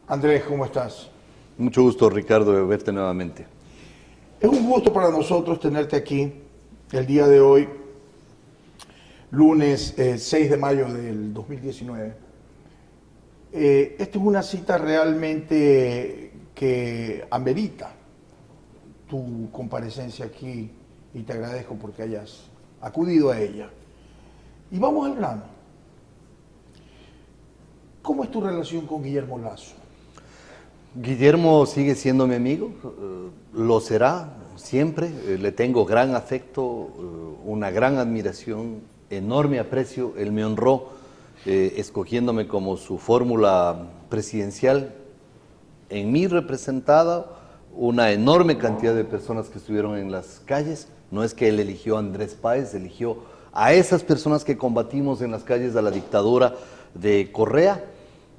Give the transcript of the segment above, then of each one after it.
Andrés, ¿cómo estás? Mucho gusto, Ricardo, de verte nuevamente. Es un gusto para nosotros tenerte aquí el día de hoy, lunes 6 de mayo del 2019. Esta es una cita realmente que amerita tu comparecencia aquí y te agradezco porque hayas acudido a ella. Y vamos al grano. ¿Cómo es tu relación con Guillermo Lasso? Guillermo sigue siendo mi amigo, lo será siempre, le tengo gran afecto, una gran admiración, enorme aprecio. Él me honró escogiéndome como su fórmula presidencial. En mí representada una enorme cantidad de personas que estuvieron en las calles. No es que él eligió a Andrés Páez, eligió a esas personas que combatimos en las calles a la dictadura de Correa.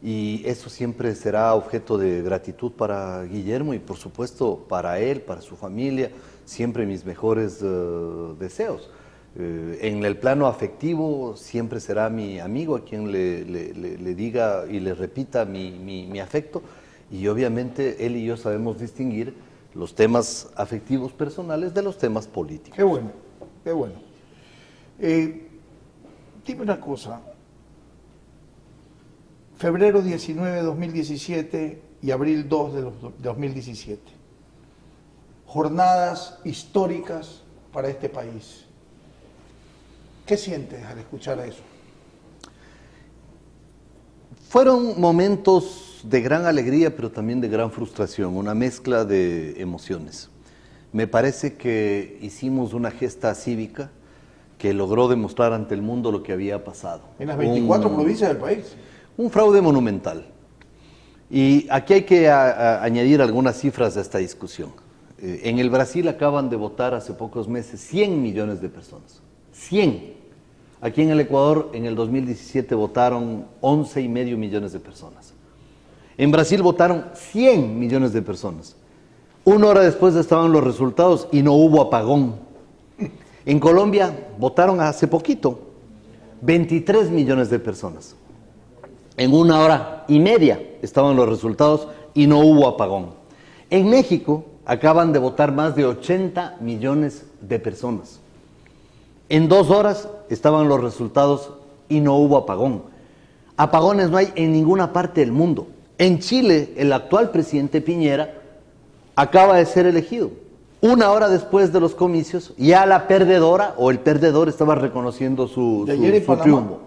Y eso siempre será objeto de gratitud para Guillermo y por supuesto para él, para su familia, siempre mis mejores deseos. En el plano afectivo siempre será mi amigo a quien le diga y le repita mi afecto, y obviamente él y yo sabemos distinguir los temas afectivos personales de los temas políticos. Qué bueno, qué bueno. Dime una cosa. Febrero 19 de 2017 y abril 2 de 2017. Jornadas históricas para este país. ¿Qué sientes al escuchar eso? Fueron momentos de gran alegría, pero también de gran frustración, una mezcla de emociones. Me parece que hicimos una gesta cívica que logró demostrar ante el mundo lo que había pasado. En las 24 provincias del país. Un fraude monumental. Y aquí hay que añadir algunas cifras a esta discusión. En el Brasil acaban de votar hace pocos meses 100 millones de personas. 100. Aquí en el Ecuador en el 2017 votaron 11,5 millones de personas. En Brasil votaron 100 millones de personas. Una hora después estaban los resultados y no hubo apagón. En Colombia votaron hace poquito 23 millones de personas. En 1 hora y media estaban los resultados y no hubo apagón. En México acaban de votar más de 80 millones de personas. En 2 horas estaban los resultados y no hubo apagón. Apagones no hay en ninguna parte del mundo. En Chile, el actual presidente Piñera acaba de ser elegido. 1 hora después de los comicios, ya la perdedora o el perdedor estaba reconociendo su triunfo.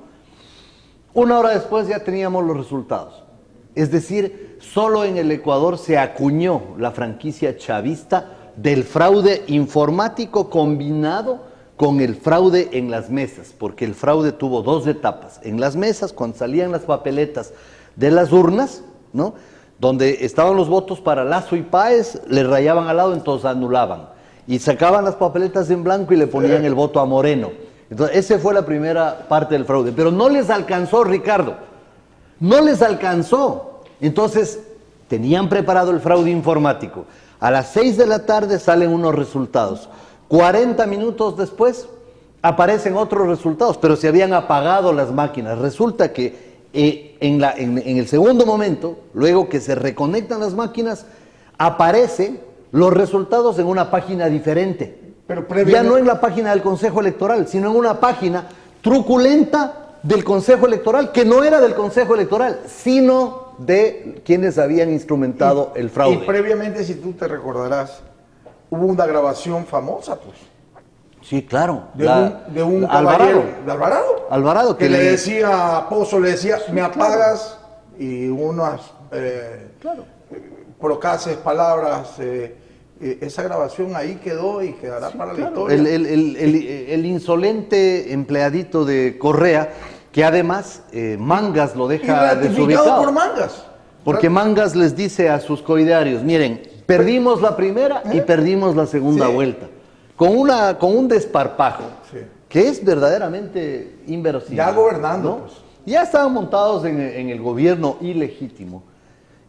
1 hora después ya teníamos los resultados. Es decir, solo en el Ecuador se acuñó la franquicia chavista del fraude informático combinado con el fraude en las mesas, porque el fraude tuvo 2 etapas. En las mesas, cuando salían las papeletas de las urnas, ¿no?, donde estaban los votos para Lasso y Páez, le rayaban al lado, entonces anulaban. Y sacaban las papeletas en blanco y le ponían el voto a Moreno. Entonces, esa fue la primera parte del fraude. Pero no les alcanzó, Ricardo. No les alcanzó. Entonces, tenían preparado el fraude informático. A las 6 de la tarde salen unos resultados. 40 minutos después aparecen otros resultados, pero se habían apagado las máquinas. Resulta que en el segundo momento, luego que se reconectan las máquinas, aparecen los resultados en una página diferente. Pero ya no en la página del Consejo Electoral, sino en una página truculenta del Consejo Electoral, que no era del Consejo Electoral, sino de quienes habían instrumentado el fraude. Y previamente, si tú te recordarás, hubo una grabación famosa, pues. Sí, claro. De un caballero, de Alvarado. Alvarado, que le decía a Pozo, le decía, me apagas, y unas procaces palabras. Esa grabación ahí quedó y quedará para la historia. El insolente empleadito de Correa, que además Mangas lo deja desubicado. Por Mangas. Porque Mangas les dice a sus coidearios, miren, perdimos la primera y perdimos la segunda vuelta. Con un desparpajo que es verdaderamente inverosímil. Ya gobernando, ¿no? pues. Ya estaban montados en el gobierno ilegítimo.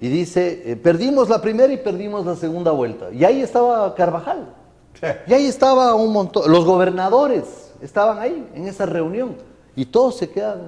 Y dice, perdimos la primera y perdimos la segunda vuelta. Y ahí estaba Carvajal. Y ahí estaba un montón. Los gobernadores estaban ahí, en esa reunión. Y todos se quedan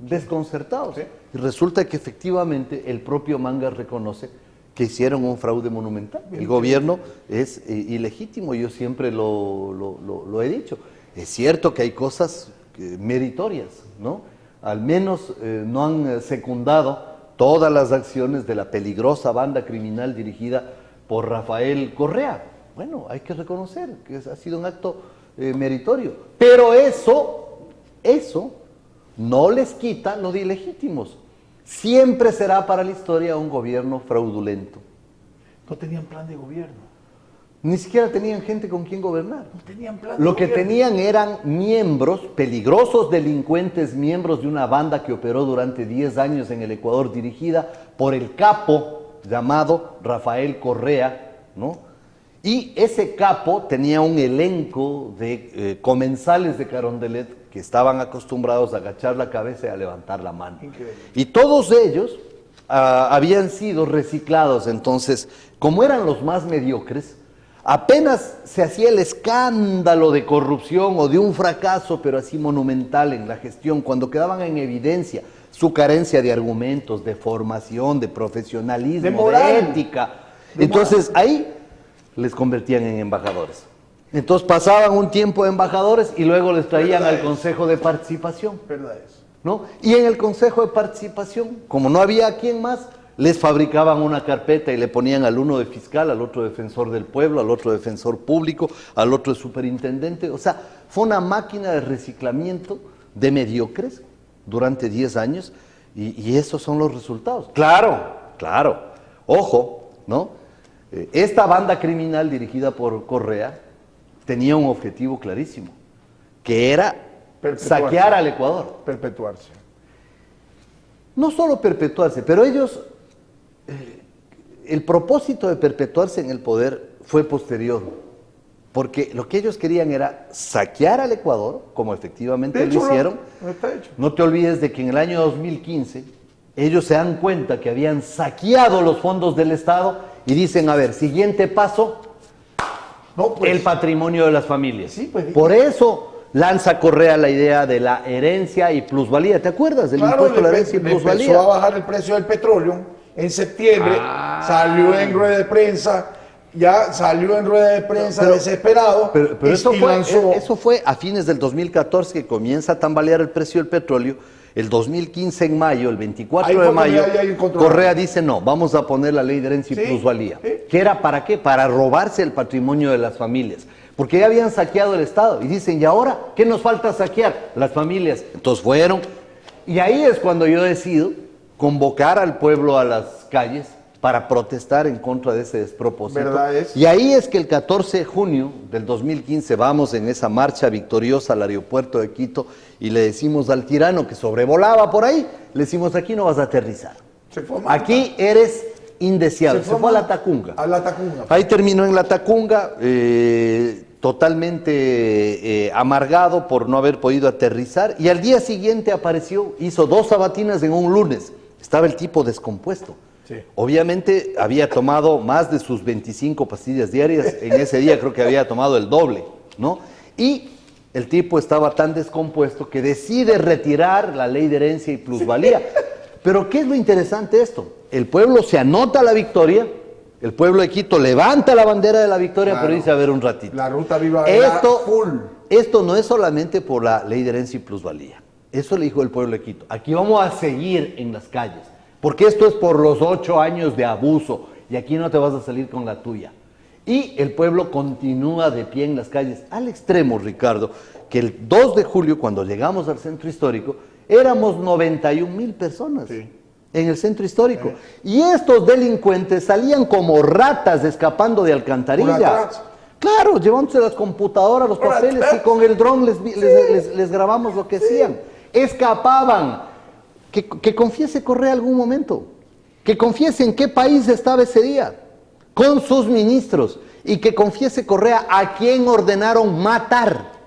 desconcertados. Y resulta que efectivamente el propio Mangas reconoce que hicieron un fraude monumental. El gobierno es ilegítimo, yo siempre lo he dicho. Es cierto que hay cosas meritorias, ¿no? Al menos no han secundado todas las acciones de la peligrosa banda criminal dirigida por Rafael Correa. Bueno, hay que reconocer que ha sido un acto meritorio. Pero eso no les quita lo de ilegítimos. Siempre será para la historia un gobierno fraudulento. No tenían plan de gobierno. Ni siquiera tenían gente con quien gobernar. No tenían plan de Lo que gobierno. tenían eran miembros, peligrosos delincuentes, miembros de una banda que operó durante 10 años en el Ecuador, dirigida por el capo llamado Rafael Correa, ¿no? Y ese capo tenía un elenco de comensales de Carondelet que estaban acostumbrados a agachar la cabeza y a levantar la mano. Increíble. Y todos ellos habían sido reciclados. Entonces, como eran los más mediocres, apenas se hacía el escándalo de corrupción o de un fracaso, pero así monumental en la gestión, cuando quedaban en evidencia su carencia de argumentos, de formación, de profesionalismo, De moral. de ética, entonces ahí les convertían en embajadores. Entonces pasaban un tiempo de embajadores y luego les traían al Consejo de Participación, Verdad es. ¿no? Y en el Consejo de Participación, como no había quien más, les fabricaban una carpeta y le ponían al uno de fiscal, al otro defensor del pueblo, al otro defensor público, al otro de superintendente. O sea, fue una máquina de reciclamiento de mediocres durante 10 años y esos son los resultados. Claro, ojo, ¿no? Esta banda criminal dirigida por Correa tenía un objetivo clarísimo, que era Perpetuarse. saquear al Ecuador. Perpetuarse. No solo perpetuarse, pero ellos, el propósito de perpetuarse en el poder fue posterior, porque lo que ellos querían era saquear al Ecuador, como efectivamente De lo hecho, hicieron. no está hecho. No te olvides de que en el año 2015 ellos se dan cuenta que habían saqueado los fondos del Estado y dicen, a ver, siguiente paso, No, pues, el patrimonio de las familias. Sí, pues, Por eso lanza Correa la idea de la herencia y plusvalía. ¿Te acuerdas del claro, impuesto a la herencia y le plusvalía? empezó a bajar el precio del petróleo. En septiembre salió en rueda de prensa, desesperado. Pero y eso fue a fines del 2014 que comienza a tambalear el precio del petróleo. El 2015 en mayo, el 24 Ahí de fue mayo, cuando ya hay un control. Correa dice no, vamos a poner la ley de herencia y Sí, plusvalía. sí. ¿Qué era para qué? Para robarse el patrimonio de las familias. Porque ya habían saqueado el Estado. Y dicen, ¿y ahora qué nos falta saquear? Las familias. Entonces fueron. Y ahí es cuando yo decido convocar al pueblo a las calles para protestar en contra de ese despropósito. ¿Verdad es? Y ahí es que el 14 de junio del 2015 vamos en esa marcha victoriosa al aeropuerto de Quito y le decimos al tirano que sobrevolaba por ahí, le decimos, aquí no vas a aterrizar. Se fue a Manta. Aquí eres indeseable. Se fue a la Tacunga. A la Tacunga. Ahí terminó en la Tacunga, totalmente amargado por no haber podido aterrizar, y al día siguiente apareció, hizo 2 sabatinas en un lunes. Estaba el tipo descompuesto. Sí. Obviamente había tomado más de sus 25 pastillas diarias, en ese día creo que había tomado el doble, ¿no? Y el tipo estaba tan descompuesto que decide retirar la ley de herencia y plusvalía. Pero ¿qué es lo interesante de esto? El pueblo se anota la victoria, el pueblo de Quito levanta la bandera de la victoria, Claro. pero dice, a ver un ratito. La ruta viva era Esto, full. esto no es solamente por la ley de herencia y plusvalía. Eso le dijo el pueblo de Quito. Aquí vamos a seguir en las calles, porque esto es por los 8 años de abuso y aquí no te vas a salir con la tuya. Y el pueblo continúa de pie en las calles, al extremo, Ricardo, que el 2 de julio, cuando llegamos al centro histórico, éramos 91,000 personas. Sí. En el centro histórico. Y estos delincuentes salían como ratas escapando de Por alcantarillas. atrás. Claro, llevándose las computadoras, los Por papeles, atrás. y con el dron les grabamos lo que hacían. Escapaban. Que confiese Correa algún momento. Que confiese en qué país estaba ese día. Con sus ministros. Y que confiese Correa a quién ordenaron matar.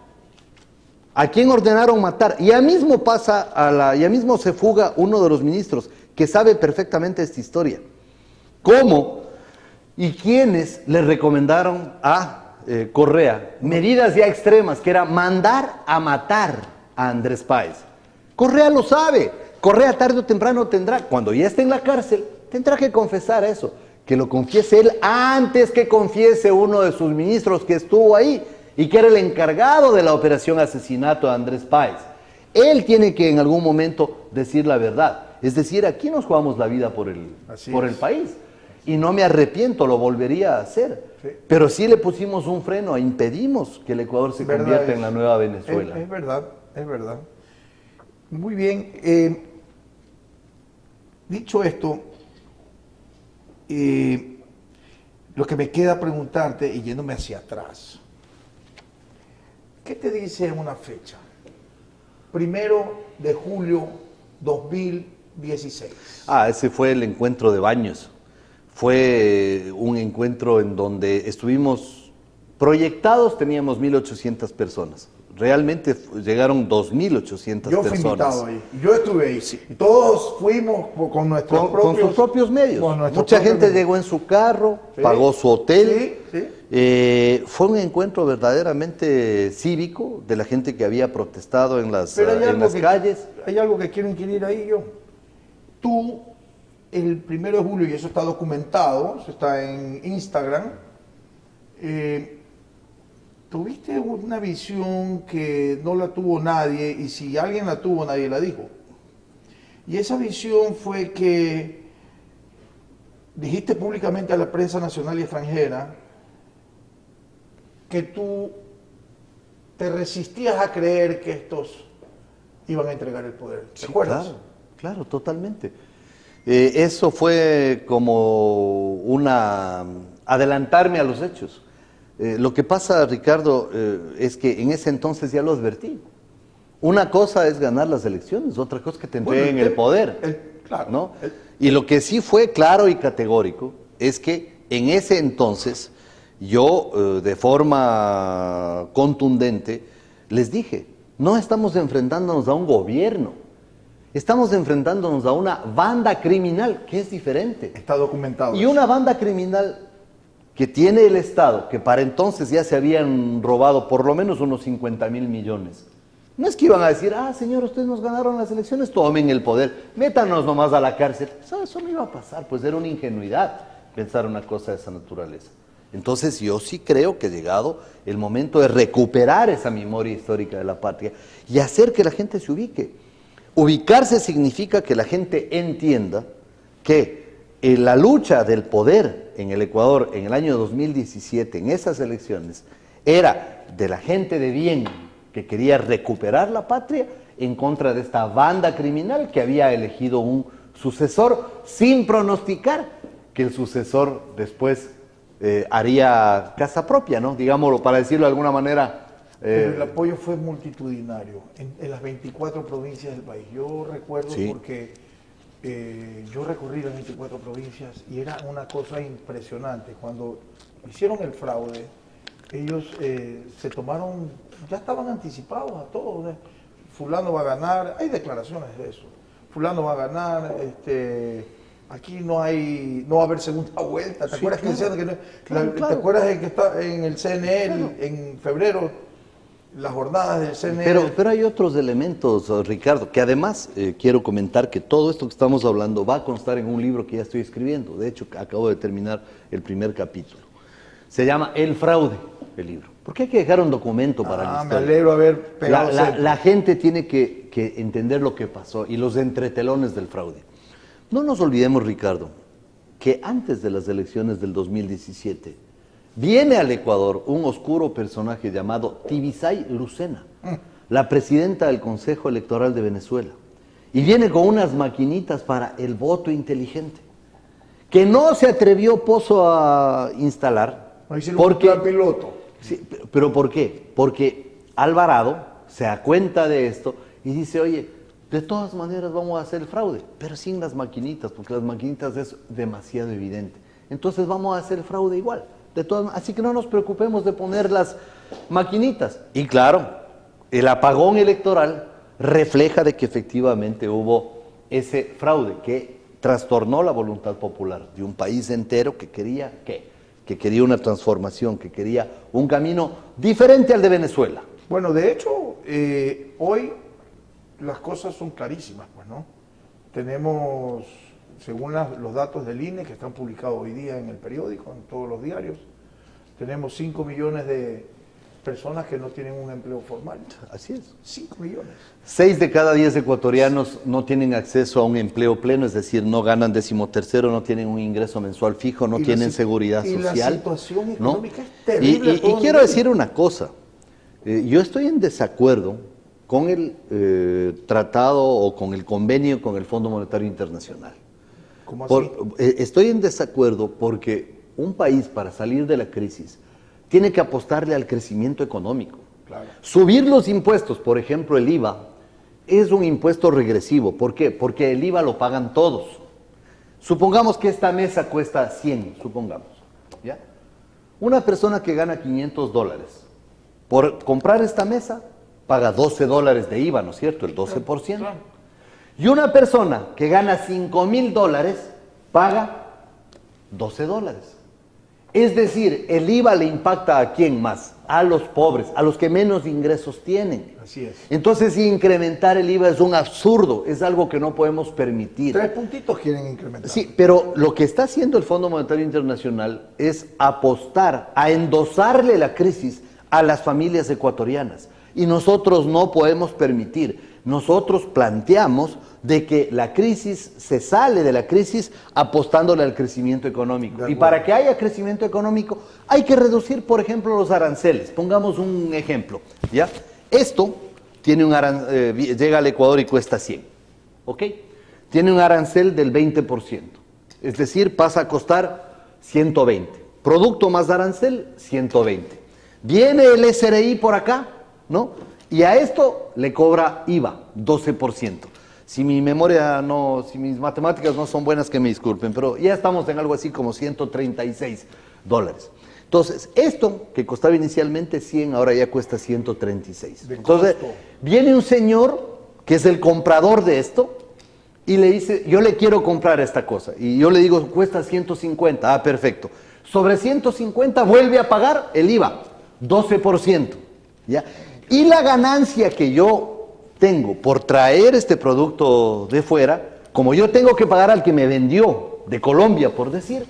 ¿A quién ordenaron matar? Y ya mismo ya mismo se fuga uno de los ministros que sabe perfectamente esta historia. ¿Cómo y quiénes le recomendaron a Correa medidas ya extremas, que era mandar a matar a Andrés Páez? Correa lo sabe. Correa tarde o temprano tendrá, cuando ya esté en la cárcel, tendrá que confesar eso. Que lo confiese él antes que confiese uno de sus ministros que estuvo ahí y que era el encargado de la operación asesinato de Andrés Páez. Él tiene que en algún momento decir la verdad. Es decir, aquí nos jugamos la vida por el país. Y no me arrepiento, lo volvería a hacer. Sí. Pero sí le pusimos un freno, impedimos que el Ecuador se convierta en la nueva Venezuela. Es verdad, es verdad. Muy bien. Dicho esto, lo que me queda preguntarte, y yéndome hacia atrás, ¿qué te dice una fecha? 1 de julio 2016. Ese fue el encuentro de Baños. Fue un encuentro en donde estuvimos proyectados, teníamos 1.800 personas. Realmente llegaron 2.800 personas. Yo fui invitado ahí, yo estuve ahí. Sí. Y todos fuimos con sus propios medios. Mucha gente llegó en su carro, sí, pagó su hotel. Sí, sí. Fue un encuentro verdaderamente cívico de la gente que había protestado en las calles. Hay algo que quiero inquirir ahí yo. Tú, el 1 de julio, y eso está documentado, eso está en Instagram, tuviste una visión que no la tuvo nadie, y si alguien la tuvo, nadie la dijo. Y esa visión fue que dijiste públicamente a la prensa nacional y extranjera que tú te resistías a creer que estos iban a entregar el poder. ¿Te acuerdas? Claro, claro, totalmente. Eso fue como adelantarme a los hechos. Lo que pasa, Ricardo, es que en ese entonces ya lo advertí. Una cosa es ganar las elecciones, otra cosa es que te entreguen el poder. Claro, ¿no? Y lo que sí fue claro y categórico es que en ese entonces yo, de forma contundente, les dije, no estamos enfrentándonos a un gobierno, estamos enfrentándonos a una banda criminal, que es diferente. Está documentado. Y una banda criminal que tiene el Estado, que para entonces ya se habían robado por lo menos unos 50.000 millones. No es que iban a decir, señor, ustedes nos ganaron las elecciones, tomen el poder, métanos nomás a la cárcel. Eso no iba a pasar, pues era una ingenuidad pensar una cosa de esa naturaleza. Entonces yo sí creo que ha llegado el momento de recuperar esa memoria histórica de la patria y hacer que la gente se ubique. Ubicarse significa que la gente entienda que la lucha del poder en el Ecuador en el año 2017, en esas elecciones, era de la gente de bien que quería recuperar la patria en contra de esta banda criminal que había elegido un sucesor sin pronosticar que el sucesor después haría casa propia, ¿no? Digámoslo, para decirlo de alguna manera. Pero el apoyo fue multitudinario en las 24 provincias del país. Yo recuerdo porque yo recorrí las 24 provincias y era una cosa impresionante. Cuando hicieron el fraude, ellos se tomaron, ya estaban anticipados a todos. Fulano va a ganar, hay declaraciones de eso. Fulano va a ganar, aquí no va a haber segunda vuelta. ¿Te acuerdas que decían que no? ¿Te acuerdas de que está en el CNE en febrero? Las jornadas del CNE. Pero hay otros elementos, Ricardo, que además quiero comentar que todo esto que estamos hablando va a constar en un libro que ya estoy escribiendo. De hecho, acabo de terminar el primer capítulo. Se llama El fraude, el libro. Porque hay que dejar un documento para la historia. Me alegro haber pegado. La gente tiene que entender lo que pasó y los entretelones del fraude. No nos olvidemos, Ricardo, que antes de las elecciones del 2017, viene al Ecuador un oscuro personaje llamado Tibisay Lucena, la presidenta del Consejo Electoral de Venezuela, y viene con unas maquinitas para el voto inteligente, que no se atrevió Pozo a instalar. Porque un piloto. Sí, pero ¿por qué? Porque Alvarado se da cuenta de esto y dice, oye, de todas maneras vamos a hacer el fraude, pero sin las maquinitas, porque las maquinitas es demasiado evidente. Entonces vamos a hacer el fraude igual. Así que no nos preocupemos de poner las maquinitas. Y claro, el apagón electoral refleja de que efectivamente hubo ese fraude que trastornó la voluntad popular de un país entero que quería que quería una transformación, que quería un camino diferente al de Venezuela. Bueno, de hecho, hoy las cosas son clarísimas, pues, ¿no? Tenemos, según los datos del INE que están publicados hoy día en el periódico, en todos los diarios, tenemos 5 millones de personas que no tienen un empleo formal. Así es. 5 millones. 6 de cada 10 ecuatorianos no tienen acceso a un empleo pleno, es decir, no ganan 13º, no tienen un ingreso mensual fijo, no tienen seguridad social. Y la situación económica, ¿no? es terrible. Y quiero decir una cosa, yo estoy en desacuerdo con el tratado o con el convenio con el Fondo Monetario Internacional. ¿Cómo así? Estoy en desacuerdo porque un país, para salir de la crisis, tiene que apostarle al crecimiento económico. Claro. Subir los impuestos, por ejemplo el IVA, es un impuesto regresivo. ¿Por qué? Porque el IVA lo pagan todos. Supongamos que esta mesa cuesta 100, supongamos. ¿Ya? Una persona que gana $500, por comprar esta mesa, paga $12 de IVA, ¿no es cierto? El 12%. Claro. Y una persona que gana $5,000, paga $12. Es decir, el IVA le impacta ¿a quién más? A los pobres, a los que menos ingresos tienen. Así es. Entonces, incrementar el IVA es un absurdo, es algo que no podemos permitir. 3 puntitos quieren incrementar. Sí, pero lo que está haciendo el Fondo Monetario Internacional es apostar a endosarle la crisis a las familias ecuatorianas. Y nosotros no podemos permitir. Nosotros planteamos de que la crisis, se sale de la crisis apostándole al crecimiento económico. Y para que haya crecimiento económico hay que reducir, por ejemplo, los aranceles. Pongamos un ejemplo, ¿ya? Esto tiene llega al Ecuador y cuesta 100, ¿ok? Tiene un arancel del 20%, es decir, pasa a costar 120. Producto más arancel, 120. Viene el SRI por acá, ¿no? Y a esto le cobra IVA, 12%. Si mi memoria no, si mis matemáticas no son buenas, que me disculpen, pero ya estamos en algo así como $136. Entonces, esto que costaba inicialmente 100, ahora ya cuesta 136. Entonces, viene un señor que es el comprador de esto y le dice, yo le quiero comprar esta cosa. Y yo le digo, cuesta 150. Ah, perfecto. Sobre 150 vuelve a pagar el IVA, 12%. ¿Ya? Y la ganancia que yo tengo por traer este producto de fuera, como yo tengo que pagar al que me vendió de Colombia, por decir,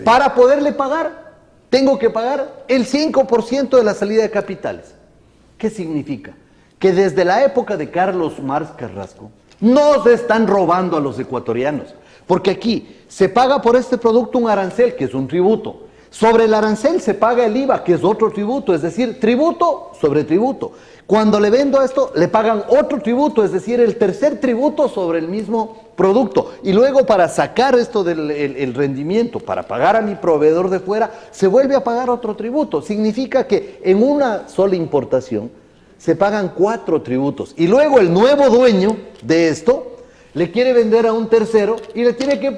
para poderle pagar, tengo que pagar el 5% de la salida de capitales. ¿Qué significa? Que desde la época de Carlos Marx Carrasco, nos están robando a los ecuatorianos, porque aquí se paga por este producto un arancel, que es un tributo. Sobre el arancel se paga el IVA, que es otro tributo, es decir, tributo sobre tributo. Cuando le vendo esto, le pagan otro tributo, es decir, el tercer tributo sobre el mismo producto. Y luego para sacar esto del el rendimiento, para pagar a mi proveedor de fuera, se vuelve a pagar otro tributo. Significa que en una sola importación se pagan 4 tributos. Y luego el nuevo dueño de esto le quiere vender a un tercero y le tiene que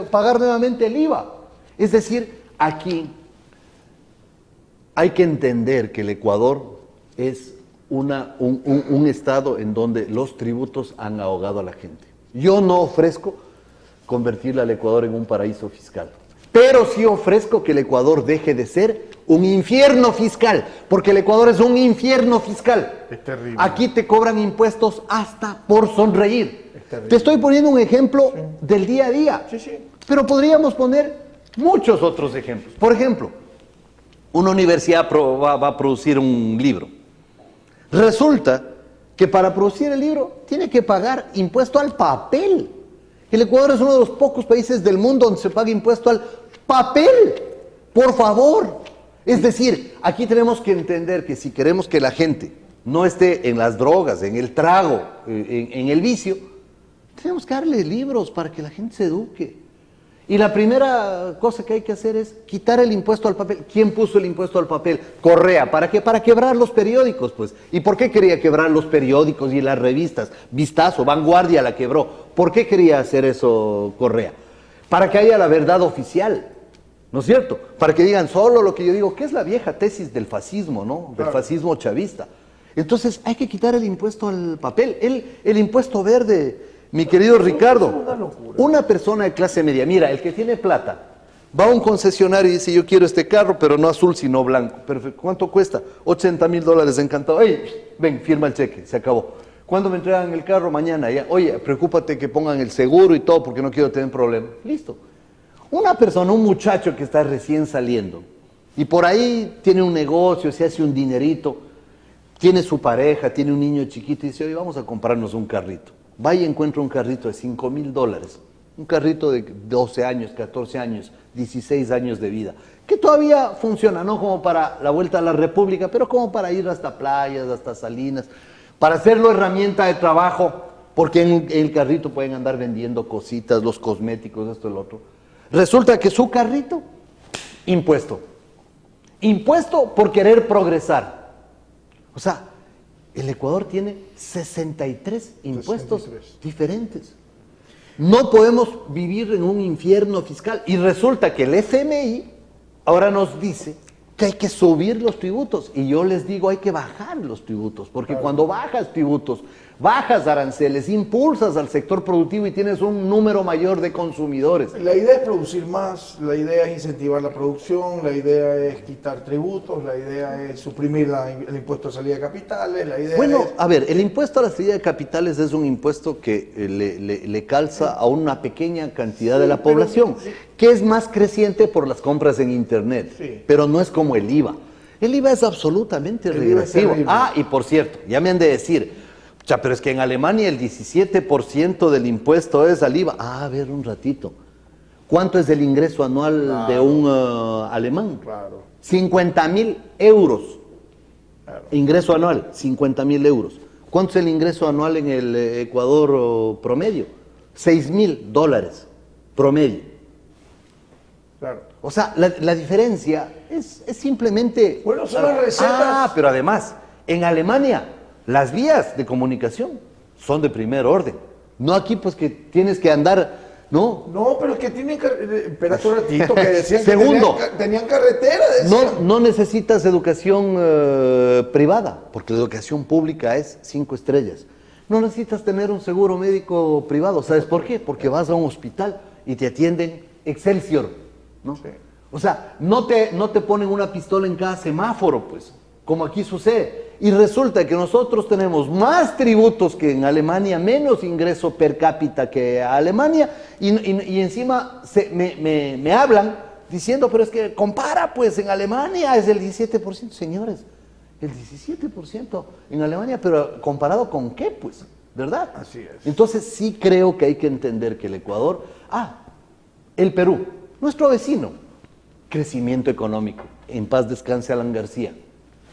pagar nuevamente el IVA. Es decir, aquí hay que entender que el Ecuador es un estado en donde los tributos han ahogado a la gente. Yo no ofrezco convertirle al Ecuador en un paraíso fiscal, pero sí ofrezco que el Ecuador deje de ser un infierno fiscal, porque el Ecuador es un infierno fiscal. Es terrible. Aquí te cobran impuestos hasta por sonreír. Te estoy poniendo un ejemplo del día a día, pero podríamos poner muchos otros ejemplos. Por ejemplo, una universidad va a producir un libro. Resulta que para producir el libro tiene que pagar impuesto al papel. El Ecuador es uno de los pocos países del mundo donde se paga impuesto al papel. Por favor. Es decir, aquí tenemos que entender que si queremos que la gente no esté en las drogas, en el trago, en el vicio, tenemos que darle libros para que la gente se eduque. Y la primera cosa que hay que hacer es quitar el impuesto al papel. ¿Quién puso el impuesto al papel? Correa. ¿Para qué? Para quebrar los periódicos, pues. ¿Y por qué quería quebrar los periódicos y las revistas? Vistazo, Vanguardia la quebró. ¿Por qué quería hacer eso Correa? Para que haya la verdad oficial, ¿no es cierto? Para que digan solo lo que yo digo, que es la vieja tesis del fascismo, ¿no? Del fascismo chavista. Entonces hay que quitar el impuesto al papel. El impuesto verde... Mi querido Ricardo, una persona de clase media, mira, el que tiene plata, va a un concesionario y dice, yo quiero este carro, pero no azul, sino blanco. Perfecto. ¿Cuánto cuesta? $80,000, encantado. ¡Ey! Ven, firma el cheque, se acabó. ¿Cuándo me entregan el carro? Mañana. Ya. Oye, preocúpate que pongan el seguro y todo porque no quiero tener problemas. Listo. Una persona, un muchacho que está recién saliendo y por ahí tiene un negocio, se hace un dinerito, tiene su pareja, tiene un niño chiquito y dice, oye, vamos a comprarnos un carrito. Va y encuentra un carrito de $5,000. Un carrito de 12 años, 14 años, 16 años de vida. Que todavía funciona, no como para la vuelta a la República, pero como para ir hasta playas, hasta Salinas, para hacerlo herramienta de trabajo, porque en el carrito pueden andar vendiendo cositas, los cosméticos, esto y lo otro. Resulta que su carrito, impuesto. Impuesto por querer progresar. O sea, el Ecuador tiene 63 impuestos 63 diferentes. No podemos vivir en un infierno fiscal. Y resulta que el FMI ahora nos dice que hay que subir los tributos. Y yo les digo, hay que bajar los tributos. Porque claro, cuando bajas tributos, bajas aranceles, impulsas al sector productivo y tienes un número mayor de consumidores. La idea es producir más, la idea es incentivar la producción, la idea es quitar tributos, la idea es suprimir el impuesto de salida de capitales, la idea Bueno, es... a ver, el impuesto a la salida de capitales es un impuesto que le calza a una pequeña cantidad de la pero- población, sí. que es más creciente por las compras en Internet, Sí. pero no es como el IVA. El IVA es absolutamente El IVA es regresivo. terrible. Ah, y por cierto, ya me han de decir, pero es que en Alemania el 17% del impuesto es al IVA. Ah, a ver, un ratito. ¿Cuánto es el ingreso anual de un alemán? Claro, 50.000 euros. claro. Ingreso anual, 50.000 euros. ¿Cuánto es el ingreso anual en el Ecuador promedio? $6.000 promedio. Claro. O sea, la diferencia es simplemente... Bueno, son las recetas. Ah, pero además, en Alemania, las vías de comunicación son de primer orden. No aquí, pues, que tienes que andar, ¿no? No, pero es que tienen... Espérate un ratito, que decían que Segundo. tenían carretera, decían. No necesitas educación privada, porque la educación pública es 5 estrellas. No necesitas tener un seguro médico privado. ¿Sabes por qué? Porque vas a un hospital y te atienden Excelsior, ¿no? Sí. O sea, no te ponen una pistola en cada semáforo, pues, como aquí sucede. Y resulta que nosotros tenemos más tributos que en Alemania, menos ingreso per cápita que Alemania, y encima me hablan diciendo, pero es que compara, pues, en Alemania es el 17%, señores, el 17% en Alemania, pero ¿comparado con qué, pues? ¿Verdad? Así es. Entonces sí creo que hay que entender que el Ecuador, el Perú, nuestro vecino, crecimiento económico, en paz descanse Alan García,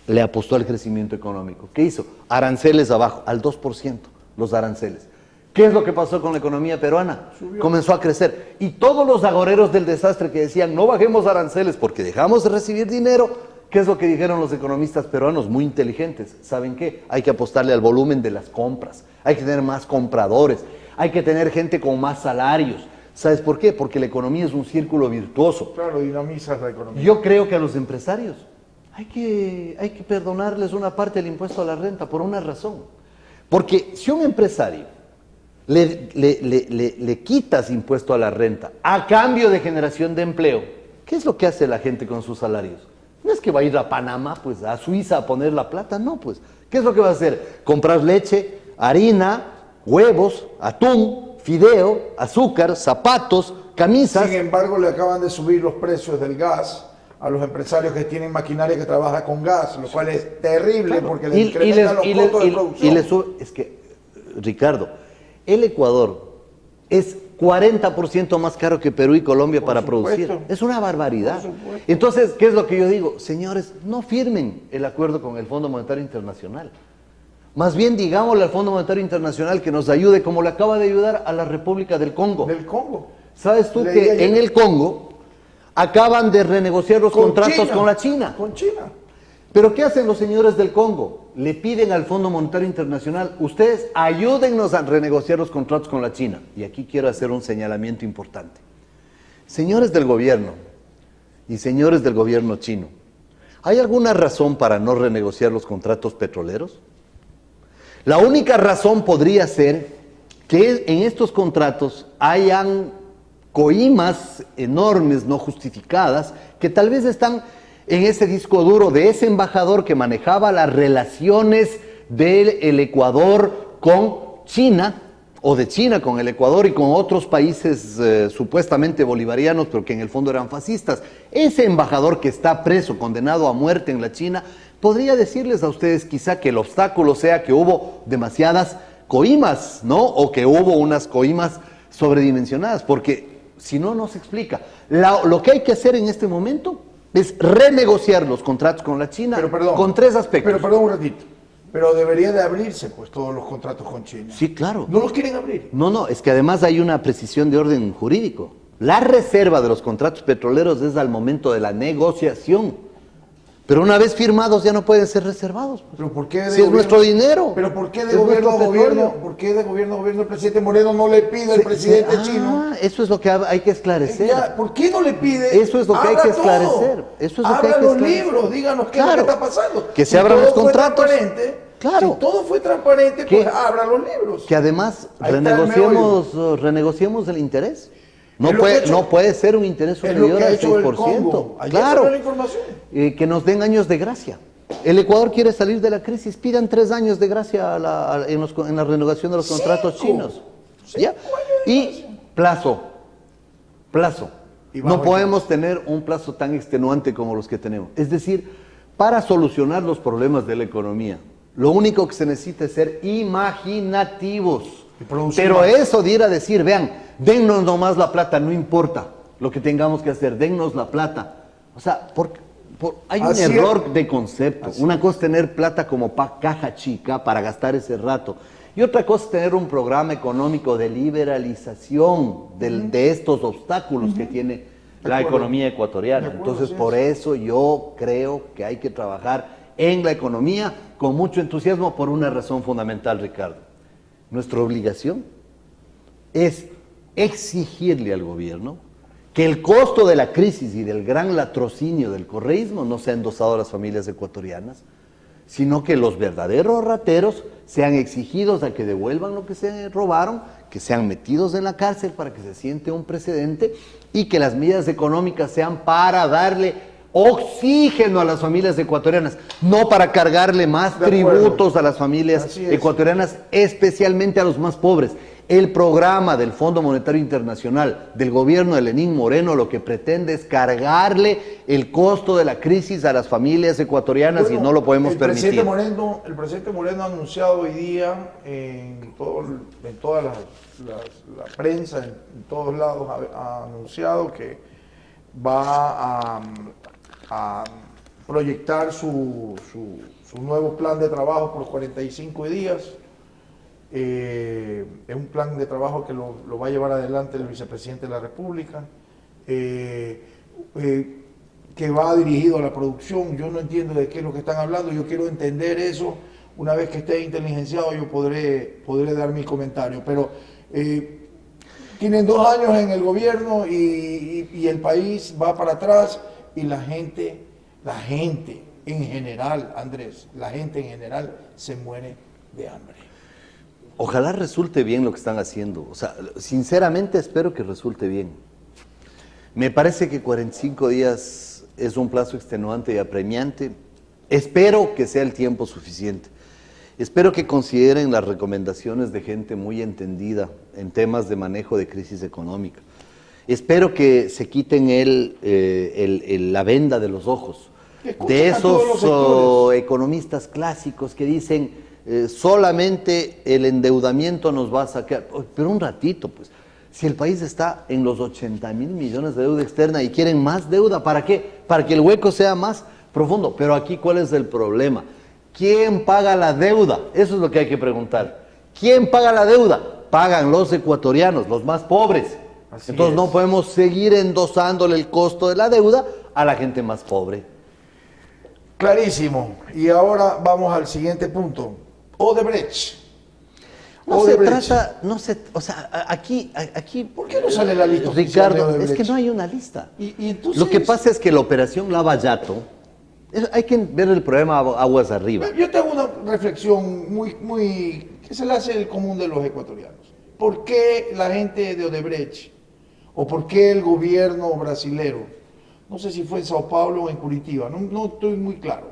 le apostó al crecimiento económico. ¿Qué hizo? Aranceles abajo, al 2%, los aranceles. ¿Qué es lo que pasó con la economía peruana? Subió. Comenzó a crecer. Y todos los agoreros del desastre que decían, no bajemos aranceles porque dejamos de recibir dinero, ¿qué es lo que dijeron los economistas peruanos? Muy inteligentes. ¿Saben qué? Hay que apostarle al volumen de las compras. Hay que tener más compradores. Hay que tener gente con más salarios. ¿Sabes por qué? Porque la economía es un círculo virtuoso. Claro, dinamizas la economía. Yo creo que a los empresarios hay que perdonarles una parte del impuesto a la renta por una razón. Porque si un empresario le quitas impuesto a la renta a cambio de generación de empleo, ¿qué es lo que hace la gente con sus salarios? No es que va a ir a Panamá, pues a Suiza a poner la plata, no, pues. ¿Qué es lo que va a hacer? Comprar leche, harina, huevos, atún, fideo, azúcar, zapatos, camisas. Sin embargo, le acaban de subir los precios del gas a los empresarios que tienen maquinaria que trabaja con gas, lo cual es terrible porque les incrementan los costos de producción. Es que, Ricardo, el Ecuador es 40% más caro que Perú y Colombia para supuesto. producir. Es una barbaridad. Por supuesto. Entonces, ¿qué es lo que yo digo? Señores, no firmen el acuerdo con el Fondo Monetario Internacional. Más bien digámosle al Fondo Monetario Internacional que nos ayude, como le acaba de ayudar a la República del Congo. Del Congo. ¿Sabes tú Leí que ayer. en el Congo acaban de renegociar los contratos con la China? Con China. ¿Pero qué hacen los señores del Congo? Le piden al Fondo Monetario Internacional, ustedes ayúdennos a renegociar los contratos con la China. Y aquí quiero hacer un señalamiento importante. Señores del gobierno y señores del gobierno chino, ¿hay alguna razón para no renegociar los contratos petroleros? La única razón podría ser que en estos contratos hayan coimas enormes, no justificadas, que tal vez están en ese disco duro de ese embajador que manejaba las relaciones del Ecuador con China, o de China con el Ecuador y con otros países supuestamente bolivarianos, pero que en el fondo eran fascistas. Ese embajador que está preso, condenado a muerte en la China, podría decirles a ustedes quizá que el obstáculo sea que hubo demasiadas coimas, ¿no? O que hubo unas coimas sobredimensionadas, porque si no, no se explica. Lo que hay que hacer en este momento es renegociar los contratos con la China con tres aspectos. Pero perdón un ratito. Pero debería de abrirse, pues, todos los contratos con China. Sí, claro. ¿No los quieren abrir? No, es que además hay una precisión de orden jurídico. La reserva de los contratos petroleros es al momento de la negociación. Pero una vez firmados ya no pueden ser reservados. ¿Pero por qué si es nuestro dinero. ¿Pero por qué de gobierno a gobierno? ¿Por qué de gobierno a gobierno el presidente Moreno no le pide al presidente chino? Eso es lo que hay que esclarecer. ¿Por qué no le pide? Eso es lo que hay que esclarecer. Eso es lo que hay que los esclarecer. libros, díganos qué es lo que está pasando. Que se abran los contratos. Si todo fue transparente, pues abran los libros. Que además renegociemos el interés. No puede ser un interés superior al 6%. Claro. Que nos den años de gracia. El Ecuador quiere salir de la crisis, pidan 3 años de gracia en la renovación de los contratos chinos. ¿Ya? Y plazo. No podemos tener un plazo tan extenuante como los que tenemos. Es decir, para solucionar los problemas de la economía, lo único que se necesita es ser imaginativos. Pero eso de ir a decir, vean, dennos nomás la plata, no importa lo que tengamos que hacer, dennos la plata. O sea, hay un error de concepto. Una cosa es tener plata como caja chica para gastar ese rato. Y otra cosa es tener un programa económico de liberalización de estos obstáculos que tiene la economía ecuatoriana. Entonces, por eso yo creo que hay que trabajar en la economía con mucho entusiasmo por una razón fundamental, Ricardo. Nuestra obligación es exigirle al gobierno que el costo de la crisis y del gran latrocinio del correísmo no sea endosado a las familias ecuatorianas, sino que los verdaderos rateros sean exigidos a que devuelvan lo que se robaron, que sean metidos en la cárcel para que se siente un precedente y que las medidas económicas sean para darle oxígeno a las familias ecuatorianas, no para cargarle más tributos a las familias ecuatorianas, especialmente a los más pobres. El programa del Fondo Monetario Internacional del gobierno de Lenín Moreno lo que pretende es cargarle el costo de la crisis a las familias ecuatorianas y no lo podemos permitir. El presidente Moreno ha anunciado hoy día en toda la prensa, en todos lados, ha anunciado que va a proyectar su nuevo plan de trabajo por 45 días. Es un plan de trabajo que lo va a llevar adelante el vicepresidente de la República, que va dirigido a la producción. Yo no entiendo de qué es lo que están hablando, yo quiero entender eso. Una vez que esté inteligenciado yo podré dar mi comentario, pero tienen 2 años en el gobierno y el país va para atrás y la gente en general, Andrés, la gente en general se muere de hambre. Ojalá resulte bien lo que están haciendo. O sea, sinceramente espero que resulte bien. Me parece que 45 días es un plazo extenuante y apremiante. Espero que sea el tiempo suficiente. Espero que consideren las recomendaciones de gente muy entendida en temas de manejo de crisis económica. Espero que se quiten la venda de los ojos de esos economistas clásicos que dicen solamente el endeudamiento nos va a sacar. Pero un ratito, pues, si el país está en los 80,000 millones de deuda externa y quieren más deuda, ¿para qué? Para que el hueco sea más profundo. Pero aquí, ¿cuál es el problema? ¿Quién paga la deuda? Eso es lo que hay que preguntar. ¿Quién paga la deuda? Pagan los ecuatorianos, los más pobres. Entonces no podemos seguir endosándole el costo de la deuda a la gente más pobre. Clarísimo. Y ahora vamos al siguiente punto. Odebrecht. Aquí... ¿Por qué no sale la lista? Ricardo, es que no hay una lista. ¿Y entonces? Lo que pasa es que la operación Lava Jato, hay que ver el problema aguas arriba. Yo tengo una reflexión que se le hace el común de los ecuatorianos. ¿Por qué la gente de Odebrecht, o por qué el gobierno brasilero, no sé si fue en Sao Paulo o en Curitiba, no estoy muy claro,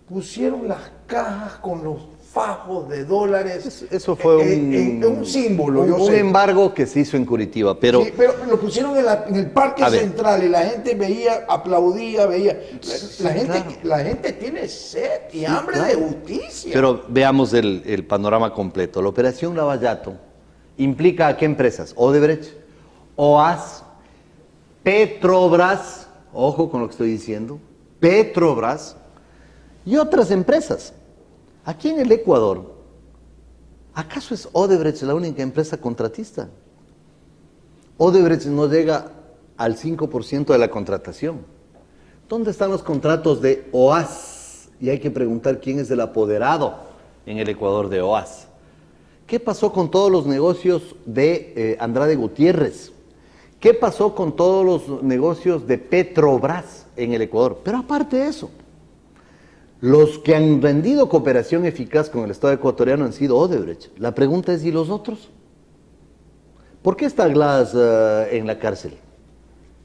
pusieron las cajas con los fajos de dólares. Eso fue un símbolo, yo un sé. embargo que se hizo en Curitiba, pero... Sí, pero lo pusieron en el Parque A ver. Central y la gente veía, aplaudía, veía. La gente, claro. la gente tiene sed y hambre claro. de justicia. Pero veamos el panorama completo. La operación Lavallato implica a qué empresas: Odebrecht, OAS, Petrobras, ojo con lo que estoy diciendo, Petrobras y otras empresas. Aquí en el Ecuador, ¿acaso es Odebrecht la única empresa contratista? Odebrecht no llega al 5% de la contratación. ¿Dónde están los contratos de OAS? Y hay que preguntar quién es el apoderado en el Ecuador de OAS. ¿Qué pasó con todos los negocios de Andrade Gutiérrez? ¿Qué pasó con todos los negocios de Petrobras en el Ecuador? Pero aparte de eso, los que han rendido cooperación eficaz con el Estado ecuatoriano han sido Odebrecht. La pregunta es, ¿y los otros? ¿Por qué está Glass en la cárcel?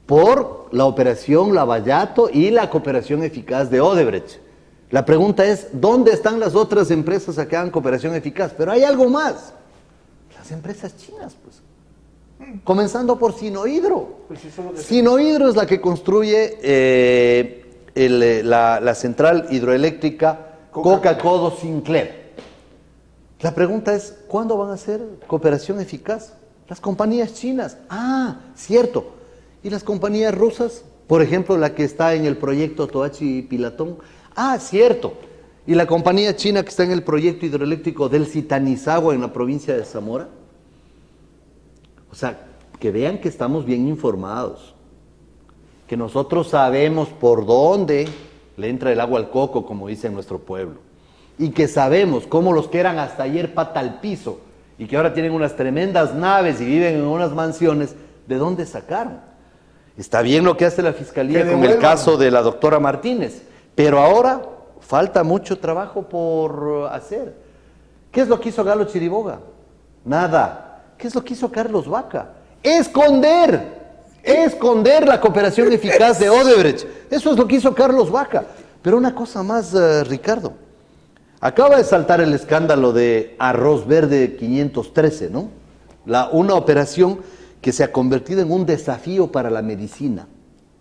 Por la operación Lavallato y la cooperación eficaz de Odebrecht. La pregunta es, ¿dónde están las otras empresas que hagan cooperación eficaz? Pero hay algo más. Las empresas chinas, pues. Comenzando por Sinohydro. Sinohydro es la que construye la central hidroeléctrica Coca-Codo Sinclair. La pregunta es, ¿cuándo van a hacer cooperación eficaz? Las compañías chinas. Ah, cierto. ¿Y las compañías rusas? Por ejemplo, la que está en el proyecto Toachi Pilatón. Ah, cierto. ¿Y la compañía china que está en el proyecto hidroeléctrico del Zitanizagua en la provincia de Zamora? O sea, que vean que estamos bien informados, que nosotros sabemos por dónde le entra el agua al coco, como dice en nuestro pueblo, y que sabemos cómo los que eran hasta ayer pata al piso y que ahora tienen unas tremendas naves y viven en unas mansiones, ¿de dónde sacaron? Está bien lo que hace la Fiscalía con el caso de la doctora Martínez, pero ahora falta mucho trabajo por hacer. ¿Qué es lo que hizo Galo Chiriboga? Nada. ¿Qué es lo que hizo Carlos Vaca? Esconder la cooperación eficaz de Odebrecht. Eso es lo que hizo Carlos Vaca. Pero una cosa más, Ricardo. Acaba de saltar el escándalo de Arroz Verde 513, ¿no? Una operación que se ha convertido en un desafío para la medicina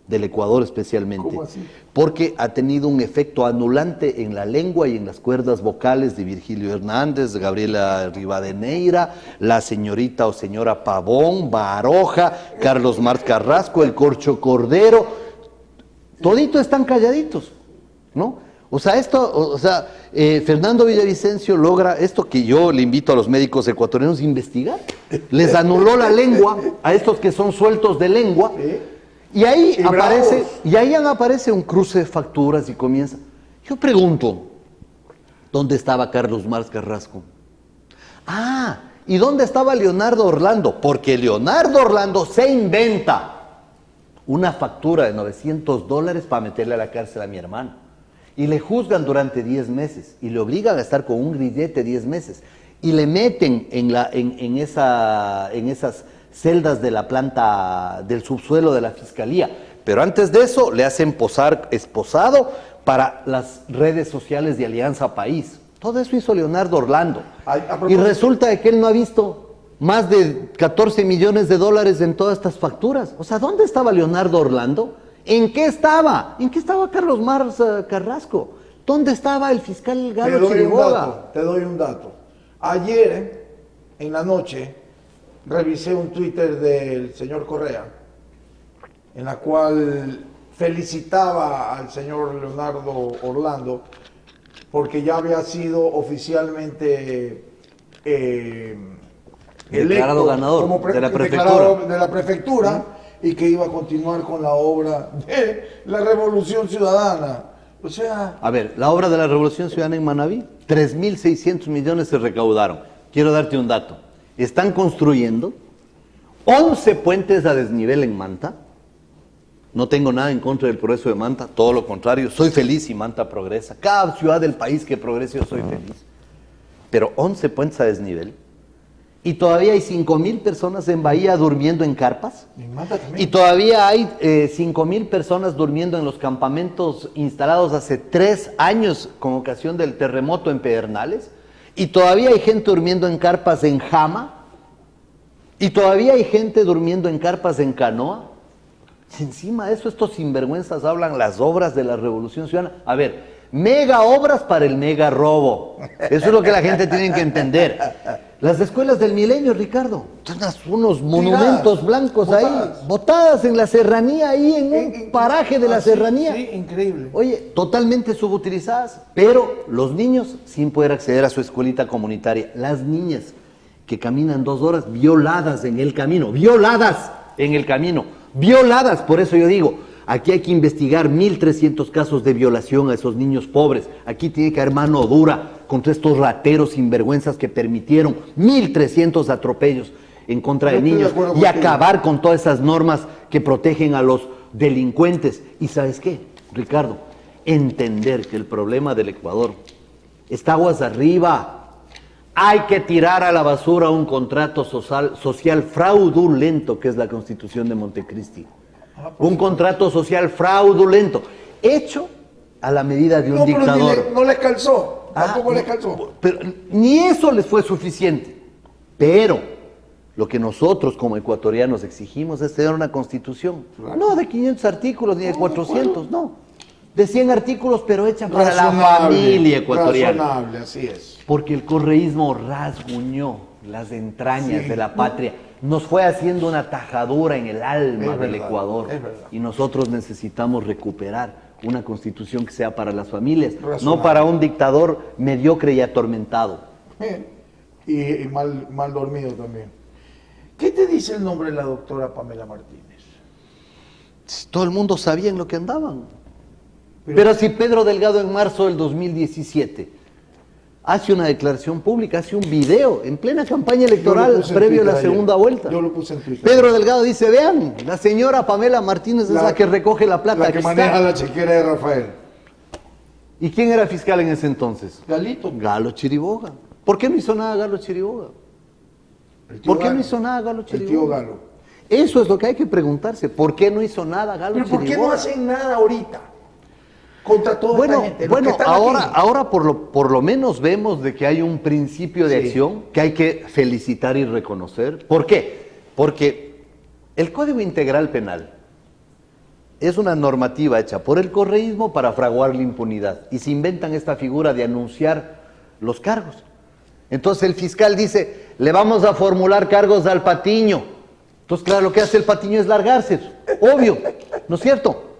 del Ecuador especialmente. ¿Cómo así? Porque ha tenido un efecto anulante en la lengua y en las cuerdas vocales de Virgilio Hernández, de Gabriela Rivadeneira, la señorita o señora Pavón, Baroja, Carlos Marc Carrasco, el Corcho Cordero, toditos están calladitos, ¿no? Fernando Villavicencio logra esto que yo le invito a los médicos ecuatorianos a investigar. Les anuló la lengua a estos que son sueltos de lengua. Y ahí aparece un cruce de facturas y comienza. Yo pregunto, ¿dónde estaba Carlos Marc Carrasco? Ah, ¿y dónde estaba Leonardo Orlando? Porque Leonardo Orlando se inventa una factura de $900 para meterle a la cárcel a mi hermano. Y le juzgan durante 10 meses y le obligan a estar con un grillete 10 meses. Y le meten en esas celdas de la planta del subsuelo de la Fiscalía. Pero antes de eso le hacen posar esposado para las redes sociales de Alianza País. Todo eso hizo Leonardo Orlando. Y resulta de que él no ha visto más de 14 millones de dólares en todas estas facturas. O sea, ¿dónde estaba Leonardo Orlando? ¿En qué estaba? ¿En qué estaba Carlos Marc Carrasco? ¿Dónde estaba el fiscal Galo Chiriboga? Te doy un dato. Ayer, en la noche, revisé un Twitter del señor Correa, en la cual felicitaba al señor Leonardo Orlando porque ya había sido oficialmente declarado ganador de la prefectura. Y que iba a continuar con la obra de la Revolución Ciudadana. O sea... A ver, la obra de la Revolución Ciudadana en Manabí, 3.600 millones se recaudaron. Quiero darte un dato. Están construyendo 11 puentes a desnivel en Manta. No tengo nada en contra del progreso de Manta, todo lo contrario. Soy feliz si Manta progresa. Cada ciudad del país que progrese yo soy feliz. Pero 11 puentes a desnivel. Y todavía hay 5.000 personas en Bahía durmiendo en carpas. Y todavía hay 5.000 personas durmiendo en los campamentos instalados hace 3 años con ocasión del terremoto en Pedernales. Y todavía hay gente durmiendo en carpas en Jama. Y todavía hay gente durmiendo en carpas en Canoa. Y encima de eso, estos sinvergüenzas hablan las obras de la Revolución Ciudadana. A ver, mega obras para el mega robo. Eso es lo que la gente tiene que entender. Las escuelas del milenio, Ricardo, unos monumentos blancos ahí, botadas en la serranía, ahí en un paraje de la serranía. Sí, increíble. Oye, totalmente subutilizadas, pero los niños sin poder acceder a su escuelita comunitaria. Las niñas que caminan 2 horas violadas en el camino, violadas. Por eso yo digo, aquí hay que investigar 1.300 casos de violación a esos niños pobres. Aquí tiene que haber mano dura contra estos rateros sinvergüenzas que permitieron 1.300 atropellos en contra de niños y acabar con todas esas normas que protegen a los delincuentes. ¿Y sabes qué, Ricardo? Entender que el problema del Ecuador está aguas arriba. Hay que tirar a la basura un contrato social fraudulento que es la Constitución de Montecristi. Un contrato social fraudulento, hecho a la medida de un dictador. Pero no les calzó, tampoco les calzó. Pero ni eso les fue suficiente. Pero lo que nosotros como ecuatorianos exigimos es tener una constitución. Claro. No de 500 artículos ni de 400, no. De 100 artículos, pero hecha para la familia ecuatoriana. Razonable, así es. Porque el correísmo rasguñó las entrañas de la patria. Nos fue haciendo una tajadura en el alma del Ecuador. Y nosotros necesitamos recuperar una constitución que sea para las familias, no para un dictador mediocre y atormentado. Y mal dormido también. ¿Qué te dice el nombre de la doctora Pamela Martínez? Todo el mundo sabía en lo que andaban. Pero si Pedro Delgado en marzo del 2017 hace una declaración pública, hace un video en plena campaña electoral previo a la segunda vuelta. Yo lo puse en Twitter. Pedro Delgado dice, vean, la señora Pamela Martínez es la que recoge la plata. La que maneja la chequera de Rafael. ¿Y quién era fiscal en ese entonces? Galito. Galo Chiriboga. ¿Por qué no hizo nada Galo Chiriboga? ¿Por qué no hizo nada Galo Chiriboga? El tío Galo. Eso es lo que hay que preguntarse. ¿Por qué no hizo nada Galo Chiriboga? ¿Por qué no hacen nada ahorita? Contra toda esta gente. Bueno, ahora por lo menos vemos de que hay un principio de acción que hay que felicitar y reconocer. ¿Por qué? Porque el Código Integral Penal es una normativa hecha por el correísmo para fraguar la impunidad. Y se inventan esta figura de anunciar los cargos. Entonces el fiscal dice, le vamos a formular cargos al Patiño. Entonces, claro, lo que hace el Patiño es largarse. Obvio, ¿no es cierto?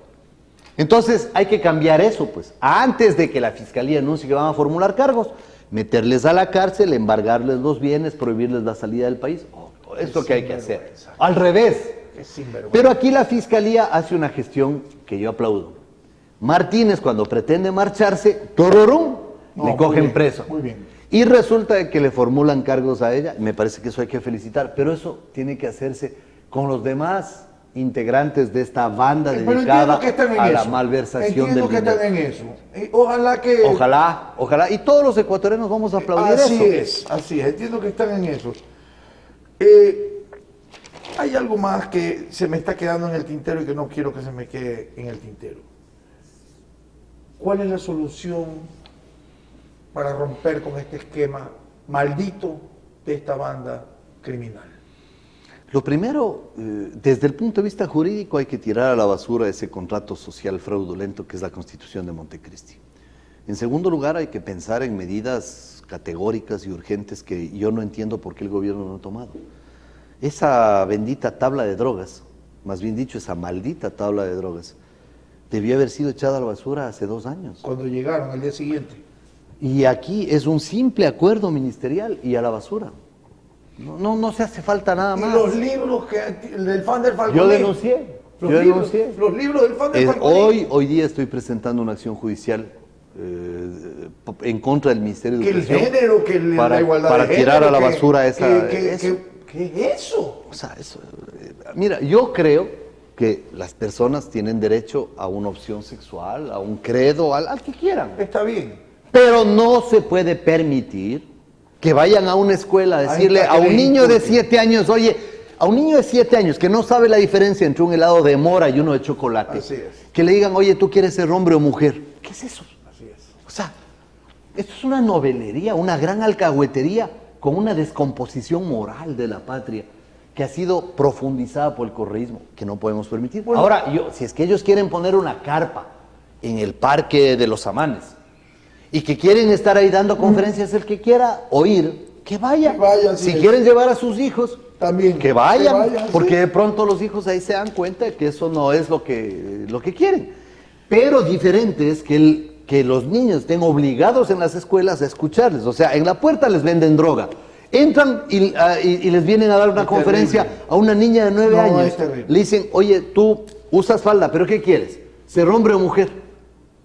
Entonces hay que cambiar eso, pues. Antes de que la fiscalía anuncie que van a formular cargos, meterles a la cárcel, embargarles los bienes, prohibirles la salida del país. Es lo que hay que hacer. Al revés. Pero aquí la fiscalía hace una gestión que yo aplaudo. Martínez, cuando pretende marcharse, ¡tororum!, le cogen preso. Muy bien. Y resulta que le formulan cargos a ella. Me parece que eso hay que felicitar. Pero eso tiene que hacerse con los demás integrantes de esta banda dedicada a la malversación del dinero. Entiendo que están en eso. Ojalá que... Ojalá. Y todos los ecuatorianos vamos a aplaudir eso. Así es. Entiendo que están en eso. Hay algo más que se me está quedando en el tintero y que no quiero que se me quede en el tintero. ¿Cuál es la solución para romper con este esquema maldito de esta banda criminal? Lo primero, desde el punto de vista jurídico, hay que tirar a la basura ese contrato social fraudulento que es la Constitución de Montecristi. En segundo lugar, hay que pensar en medidas categóricas y urgentes que yo no entiendo por qué el gobierno no ha tomado. Esa bendita tabla de drogas, más bien dicho, esa maldita tabla de drogas, debió haber sido echada a la basura hace 2 años. Cuando llegaron al día siguiente. Y aquí es un simple acuerdo ministerial y a la basura. No se hace falta nada más. Y los libros del fan del Falcón. Yo denuncié. Los libros del fan del Falcón. Hoy día estoy presentando una acción judicial en contra del Ministerio de Educación. Que el género, que la igualdad para de tirar género, a la basura esa... ¿Qué es eso? O sea, eso... Mira, yo creo que las personas tienen derecho a una opción sexual, a un credo, al que quieran. Está bien. Pero no se puede permitir que vayan a una escuela a decirle a un niño de 7 años, oye, a un niño de 7 años que no sabe la diferencia entre un helado de mora y uno de chocolate, Así es. que le digan, oye, ¿tú quieres ser hombre o mujer? ¿Qué es eso? Así es. O sea, Esto es una novelería, una gran alcahuetería con una descomposición moral de la patria que ha sido profundizada por el correísmo, que no podemos permitir. Bueno, ahora, si es que ellos quieren poner una carpa en el Parque de los Amanes y que quieren estar ahí dando conferencias, el que quiera oír, que vaya. Si quieren llevar a sus hijos, también que vayan, porque de pronto los hijos ahí se dan cuenta de que eso no es lo que quieren. Pero diferente es que los niños estén obligados en las escuelas a escucharles. O sea, en la puerta les venden droga. Entran y les vienen a dar una conferencia a una niña de 9 años. Le dicen, oye, tú usas falda, ¿pero qué quieres? ¿Ser hombre o mujer?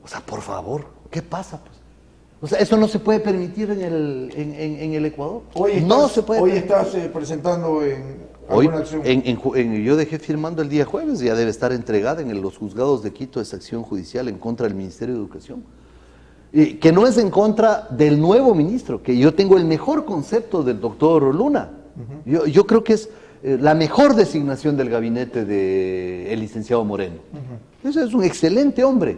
O sea, por favor, ¿qué pasa? Pues? O sea, eso no se puede permitir en el Ecuador. Hoy estás presentando en alguna acción. Yo dejé firmando el día jueves, ya debe estar entregada en los juzgados de Quito esa acción judicial en contra del Ministerio de Educación. Que no es en contra del nuevo ministro, que yo tengo el mejor concepto del doctor Luna. Yo creo que es la mejor designación del gabinete del licenciado Moreno. Ese es un excelente hombre.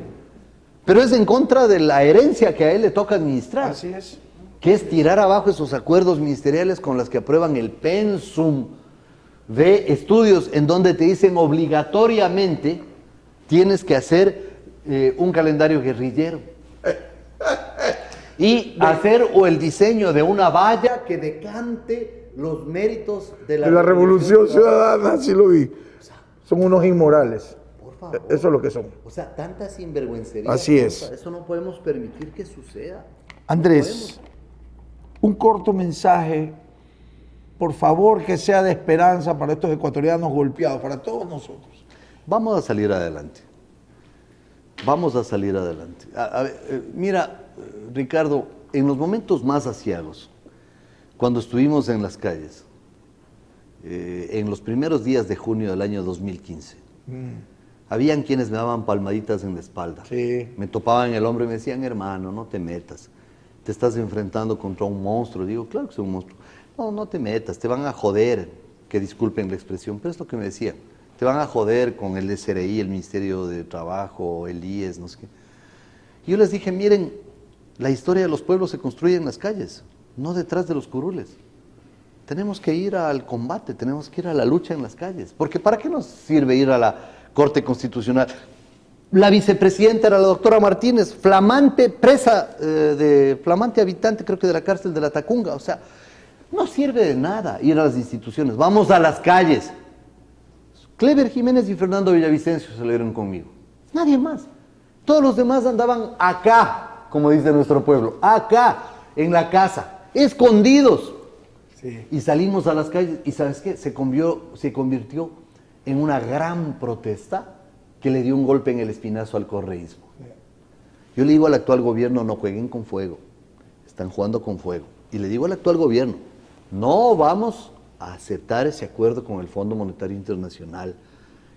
Pero es en contra de la herencia que a él le toca administrar. Así es. Que es tirar abajo esos acuerdos ministeriales con los que aprueban el pensum de estudios en donde te dicen obligatoriamente tienes que hacer un calendario guerrillero. Y hacer o el diseño de una valla que decante los méritos de la Revolución Ciudadana, sí lo vi. Son unos inmorales. Favor. Eso es lo que son. O sea, tanta sinvergüencería. Así es. Eso no podemos permitir que suceda. Andrés, un corto mensaje, por favor, que sea de esperanza para estos ecuatorianos golpeados, para todos nosotros. Vamos a salir adelante. Vamos a salir adelante. Mira, Ricardo, en los momentos más aciagos, cuando estuvimos en las calles, en los primeros días de junio del año 2015, habían quienes me daban palmaditas en la espalda. Sí. Me topaban en el hombro y me decían, hermano, no te metas. Te estás enfrentando contra un monstruo. Digo, claro que soy un monstruo. No, no te metas, te van a joder. Que disculpen la expresión, pero es lo que me decían. Te van a joder con el SRI, el Ministerio de Trabajo, el IES, no sé qué. Y yo les dije, miren, la historia de los pueblos se construye en las calles, no detrás de los curules. Tenemos que ir al combate, tenemos que ir a la lucha en las calles. Porque ¿para qué nos sirve ir a la Corte Constitucional? La vicepresidenta era la doctora Martínez, flamante presa, flamante habitante, creo que de la cárcel de la Tacunga. O sea, no sirve de nada ir a las instituciones. Vamos a las calles. Clever Jiménez y Fernando Villavicencio salieron conmigo. Nadie más. Todos los demás andaban acá, como dice nuestro pueblo, acá, en la casa, escondidos. Sí. Y salimos a las calles y ¿sabes qué? Se convirtió en una gran protesta que le dio un golpe en el espinazo al correísmo. Yo le digo al actual gobierno, no jueguen con fuego, están jugando con fuego. Y le digo al actual gobierno, no vamos a aceptar ese acuerdo con el Fondo Monetario Internacional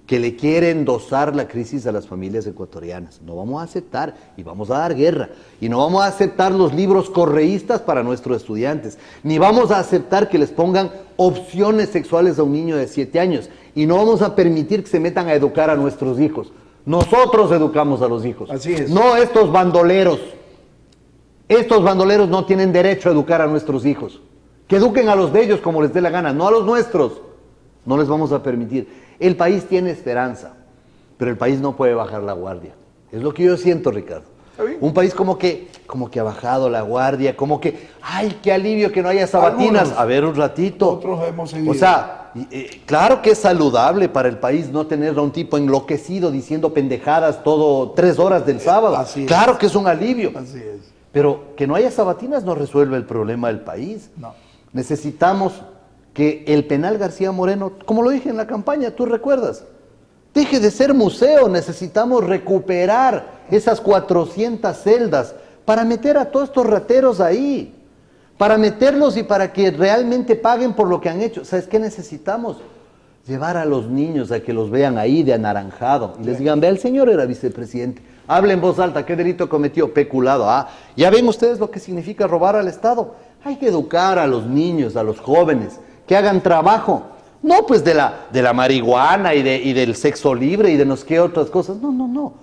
que le quiere endosar la crisis a las familias ecuatorianas. No vamos a aceptar y vamos a dar guerra. Y no vamos a aceptar los libros correístas para nuestros estudiantes. Ni vamos a aceptar que les pongan opciones sexuales a un niño de 7 años. Y no vamos a permitir que se metan a educar a nuestros hijos. Nosotros educamos a los hijos. Así es. No estos bandoleros. Estos bandoleros no tienen derecho a educar a nuestros hijos. Que eduquen a los de ellos como les dé la gana, no a los nuestros. No les vamos a permitir. El país tiene esperanza, pero el país no puede bajar la guardia. Es lo que yo siento, Ricardo. Un país como que ha bajado la guardia, como que, ¡ay, qué alivio que no haya sabatinas! Algunos, a ver, un ratito. Otros hemos seguido. O sea, claro que es saludable para el país no tener a un tipo enloquecido diciendo pendejadas todo 3 horas del sábado. Así claro es. que es un alivio. Así es. Pero que no haya sabatinas no resuelve el problema del país. No. Necesitamos que el penal García Moreno, como lo dije en la campaña, tú recuerdas, deje de ser museo. Necesitamos recuperar esas 400 celdas para meter a todos estos rateros ahí, para meterlos y para que realmente paguen por lo que han hecho. ¿Sabes qué necesitamos? Llevar a los niños a que los vean ahí de anaranjado y les digan, vea, el señor era vicepresidente, hable en voz alta, ¿qué delito cometió? Peculado. Ya ven ustedes lo que significa robar al Estado. Hay que educar a los niños, a los jóvenes, que hagan trabajo. No pues de la marihuana y del sexo libre y de no sé qué otras cosas. No.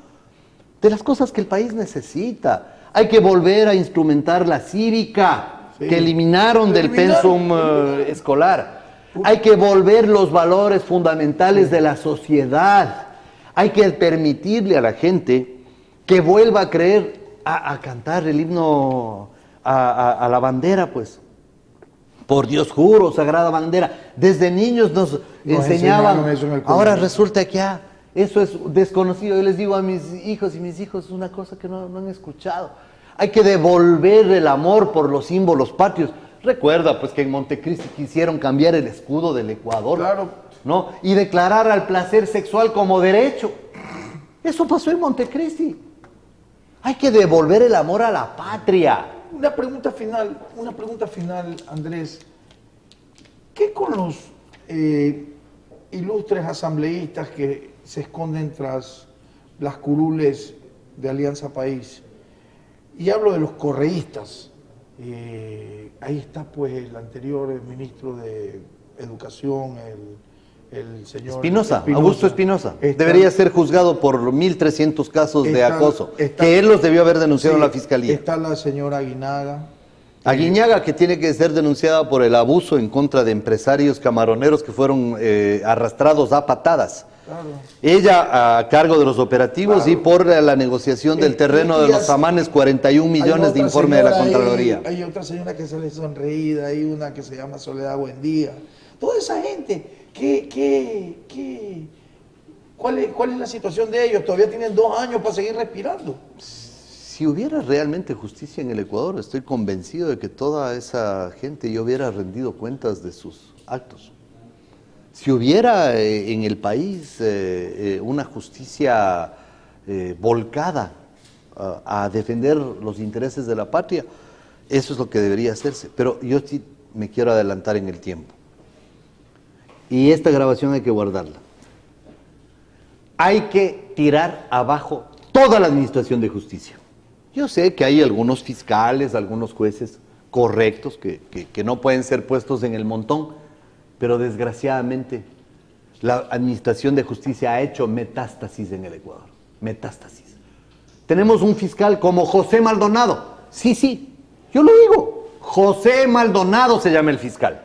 De las cosas que el país necesita. Hay que volver a instrumentar la cívica, Sí. que eliminaron del pensum escolar. Hay que volver los valores fundamentales de la sociedad. Hay que permitirle a la gente que vuelva a creer, a cantar el himno a la bandera, pues. Por Dios juro, sagrada bandera. Desde niños nos enseñaban. eso en el Ahora colegio. resulta que eso es desconocido. Yo les digo a mis hijos, y mis hijos es una cosa que no han escuchado. Hay que devolver el amor por los símbolos patrios. Recuerda pues que en Montecristi quisieron cambiar el escudo del Ecuador, Claro. ¿no? Y declarar al placer sexual como derecho. Eso pasó en Montecristi. Hay que devolver el amor a la patria. Una pregunta final, Andrés. ¿Qué con los ilustres asambleístas que se esconden tras las curules de Alianza País? Y hablo de los correístas. Ahí está pues el anterior ministro de Educación, el señor Espinosa, Augusto Espinosa. Está- Debería ser juzgado por 1.300 casos de Está- acoso, está- que él los debió haber denunciado Sí, a la fiscalía. Está la señora Aguinaga. Aguiñaga, que tiene que ser denunciada por el abuso en contra de empresarios camaroneros que fueron arrastrados a patadas. Claro. Ella a cargo de los operativos, Claro. y por la negociación del terreno de Y los así- Amanes, 41 Hay millones de otra informe de la señora ahí, Contraloría. hay otra señora que sale sonreída, hay una que se llama Soledad Buendía. Toda esa gente, ¿cuál es la situación de ellos? Todavía tienen 2 años para seguir respirando. Si hubiera realmente justicia en el Ecuador, estoy convencido de que toda esa gente ya hubiera rendido cuentas de sus actos. Si hubiera en el país una justicia volcada a defender los intereses de la patria, eso es lo que debería hacerse. Pero yo sí me quiero adelantar en el tiempo. Y esta grabación hay que guardarla. Hay que tirar abajo toda la administración de justicia. Yo sé que hay algunos fiscales, algunos jueces correctos que no pueden ser puestos en el montón, pero desgraciadamente la administración de justicia ha hecho metástasis en el Ecuador. Metástasis. Tenemos un fiscal como José Maldonado. Sí, yo lo digo. José Maldonado se llama el fiscal.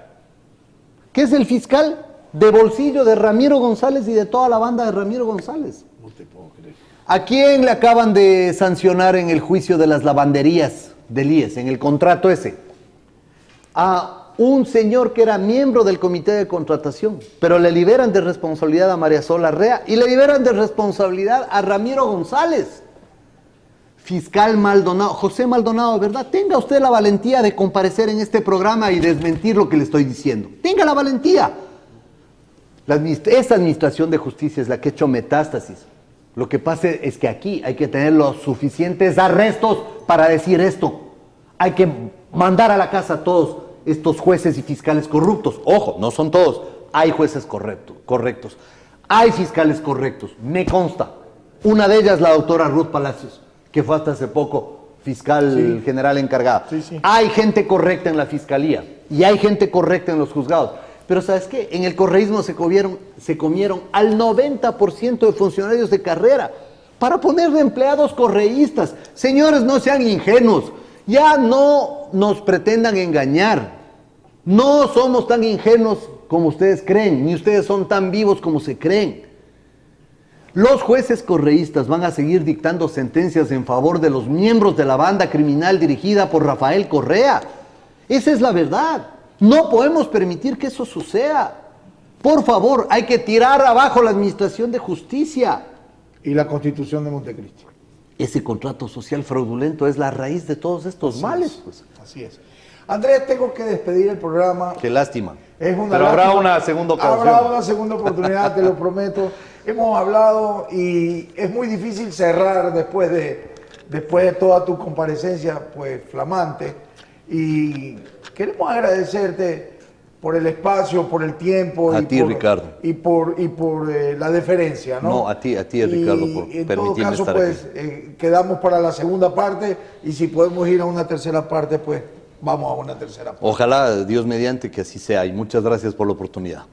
¿Qué es el fiscal? De bolsillo de Ramiro González y de toda la banda de Ramiro González. No te puedo creer. ¿A quién le acaban de sancionar en el juicio de las lavanderías del IES, en el contrato ese? A un señor que era miembro del comité de contratación, pero le liberan de responsabilidad a María Sol Arrea y le liberan de responsabilidad a Ramiro González. Fiscal Maldonado, José Maldonado, ¿verdad? Tenga usted la valentía de comparecer en este programa y desmentir lo que le estoy diciendo. Tenga la valentía. Esta administración de justicia es la que ha hecho metástasis. Lo que pasa es que aquí hay que tener los suficientes arrestos para decir esto. Hay que mandar a la casa a todos estos jueces y fiscales corruptos. Ojo, no son todos. Hay jueces correctos. Hay fiscales correctos. Me consta. Una de ellas, la doctora Ruth Palacios, que fue hasta hace poco fiscal general encargada. Sí. Hay gente correcta en la fiscalía y hay gente correcta en los juzgados. Pero ¿sabes qué? En el correísmo se comieron al 90% de funcionarios de carrera para poner de empleados correístas. Señores, no sean ingenuos. Ya no nos pretendan engañar. No somos tan ingenuos como ustedes creen, ni ustedes son tan vivos como se creen. Los jueces correístas van a seguir dictando sentencias en favor de los miembros de la banda criminal dirigida por Rafael Correa. Esa es la verdad. No podemos permitir que eso suceda. Por favor, hay que tirar abajo la administración de justicia. Y la Constitución de Montecristi. Ese contrato social fraudulento es la raíz de todos estos males. Pues. Así es. Andrés, tengo que despedir el programa. Qué lástima. Es una Pero habrá lástima. una segunda ocasión. Habrá una segunda oportunidad, te lo prometo. Hemos hablado y es muy difícil cerrar después de toda tu comparecencia, pues flamante. Y queremos agradecerte por el espacio, por el tiempo. A ti, Ricardo. Y por la deferencia, ¿no? No, a ti, Ricardo, por en permitirme todo caso, estar pues, quedamos para la segunda parte y si podemos ir a una tercera parte, pues vamos a una tercera parte. Ojalá, Dios mediante, que así sea. Y muchas gracias por la oportunidad.